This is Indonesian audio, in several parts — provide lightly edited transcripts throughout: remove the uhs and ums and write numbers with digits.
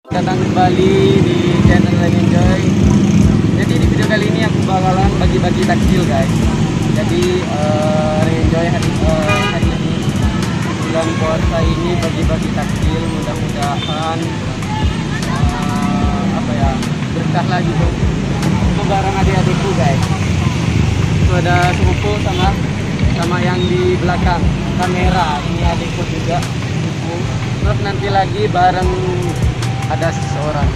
Datang kembali di channel Lagi Enjoy. Jadi di video kali ini aku bakalan bagi-bagi takjil guys. Jadi Enjoy hari ini bulan puasa ini bagi-bagi takjil, mudah-mudahan berkah lah gitu. Itu bareng adik-adikku guys. Itu ada sepupu sama yang di belakang kamera. Ini adikku juga. Terus nanti lagi bareng ada seseorang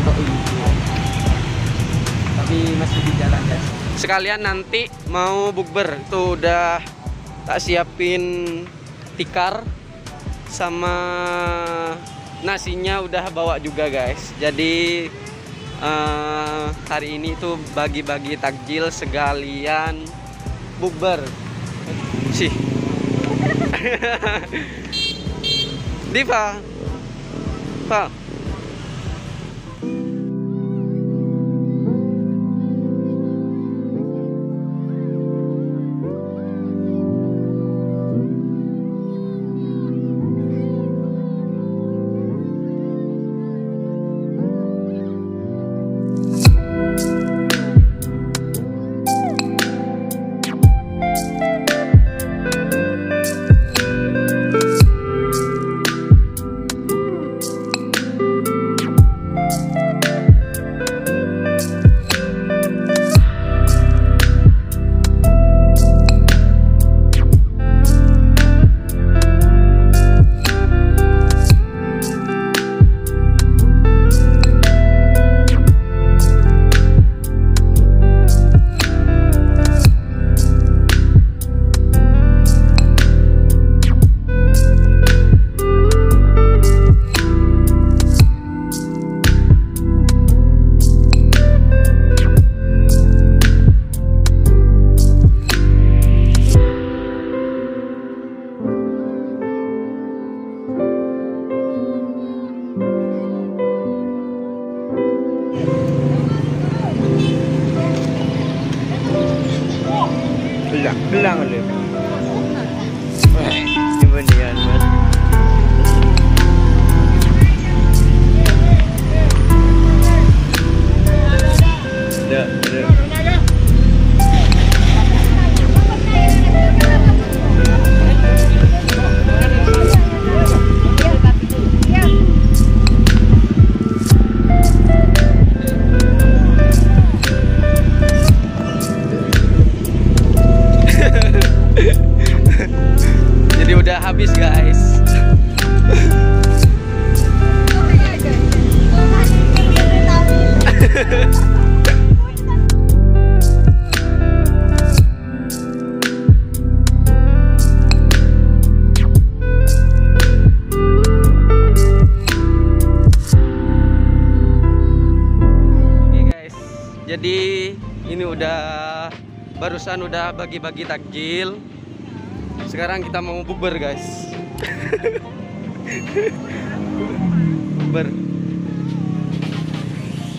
tapi masih di jalan guys. Sekalian nanti mau bukber tuh udah tak siapin tikar sama nasinya udah bawa juga guys. Jadi hari ini tuh bagi-bagi takjil sekalian bukber sih. Diva Pak. Belang lu. Gimana dia, Mas? Dah. Jadi udah habis guys. Oke guys, jadi ini barusan udah bagi-bagi takjil. Sekarang kita mau bukber guys.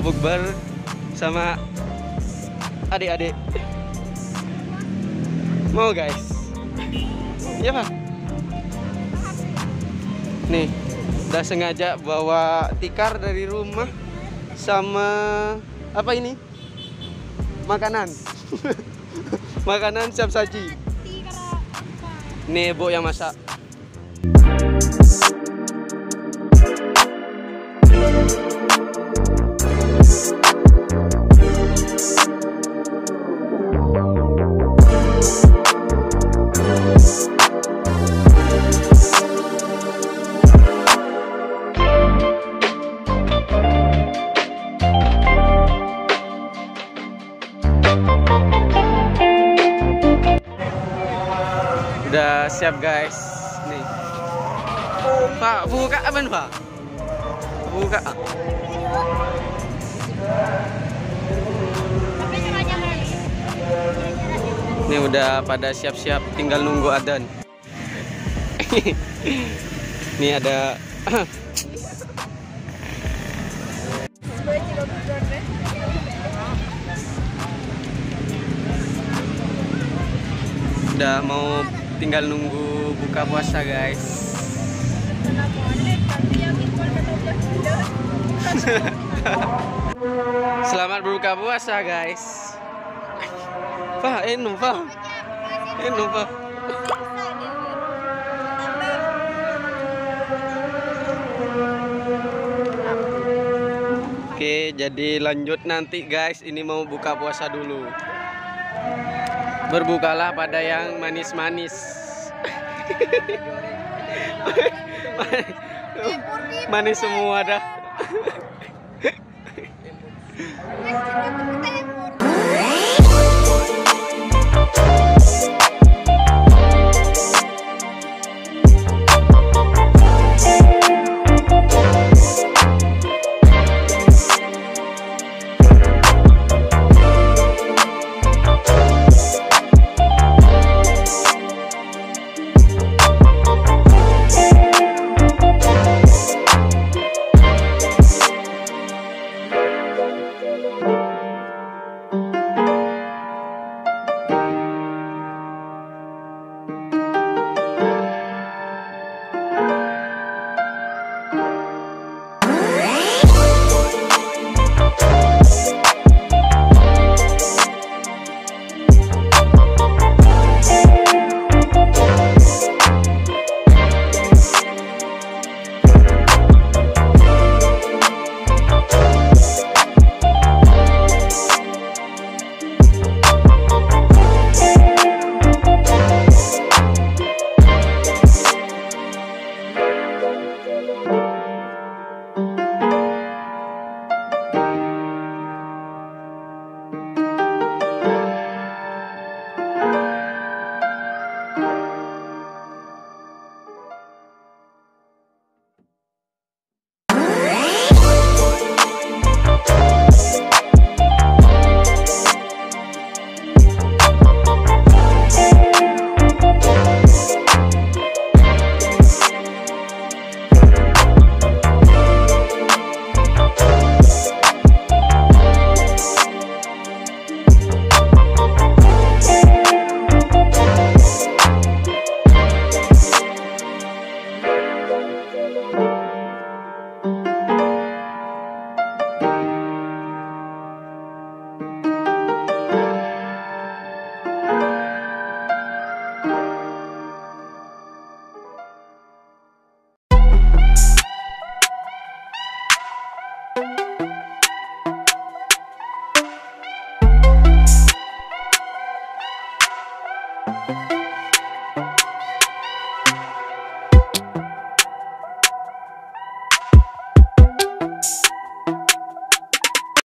Bukber sama adik-adik. Mau guys? Iya Pak. Nih, udah sengaja bawa tikar dari rumah sama apa ini? Makanan. Makanan siap saji. Nih ibu yang masak. Udah siap guys. Nih Pak, buka apa Pak? Buka. Ini udah pada siap-siap, tinggal nunggu adzan. Nih ada udah mau tinggal nunggu buka puasa guys. Selamat berbuka puasa guys. Pak, Pak. Pak. Oke, jadi lanjut nanti guys. Ini mau buka puasa dulu. Berbukalah pada yang manis-manis. Manis semua dah.